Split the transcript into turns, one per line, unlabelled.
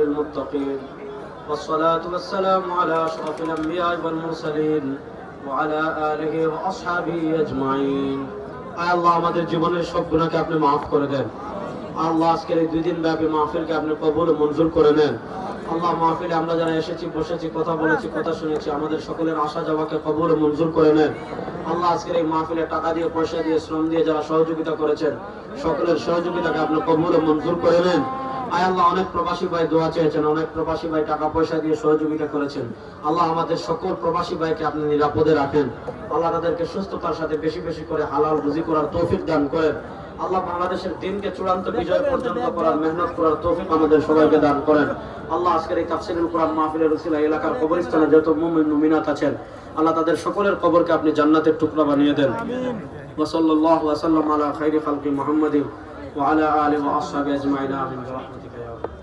المتقين والصلاة والسلام على أشرف الأنبياء والمرسلين وعلى آله وأصحابه أجمعين আল্লাহ আমাদের জীবনের সব গুনাহকে আপনি maaf করে দেন আল্লাহ আজকের এই দুই দিন ব্যাপী মাহফিলকে আপনি কবুল ও মঞ্জুর করে নেন আল্লাহ মাহফিলে আমরা যারা এসেছি বসেছি কথা বলেছি কথা শুনেছি আমাদের সকলের আশা যাওয়াকে কবুল ও মঞ্জুর করে নেন আল্লাহ আজকের এই মাহফিলে টাকা দিয়ে পয়সা দিয়ে শ্রম দিয়ে যারা সহযোগিতা করেছেন সকলের সহযোগিতাকে আপনি কবুল ও মঞ্জুর করে নেন আয় আল্লাহ অনেক প্রবাসী ভাই দোয়া চেয়েছেন অনেক প্রবাসী ভাই টাকা পয়সা দিয়ে সহযোগিতা করেছেন আল্লাহ আমাদের সকল প্রবাসী ভাইকে আপনি নিরাপদে রাখেন আল্লাহ তাদেরকে সুস্থতার সাথে বেশি বেশি করে হালাল রুজি করার তৌফিক দান করেন আল্লাহ বাংলাদেশের দিনকে চূড়ান্ত বিজয় পর্যন্ত করার মেহনত করার তৌফিক আমাদের সবাইকে দান করেন আল্লাহ আজকের এই তাফসীরুল কোরআন মাহফিলের উসিলায় এলাকার কবরস্থানে যত মুমিন মুমিনাত আছেন আল্লাহ তাদের সকলের কবরকে আপনি জান্নাতের টুকরা বানিয়ে দেন ওয়া সাল্লাল্লাহু ওয়া সাল্লাম আলা খাইরি খালকি মুহাম্মাদিন ওয়া আলা আলিহি ওয়া আসহাবিহি আজমাইন আমিন বিরহমাতিকা ইয়া রাব্বাল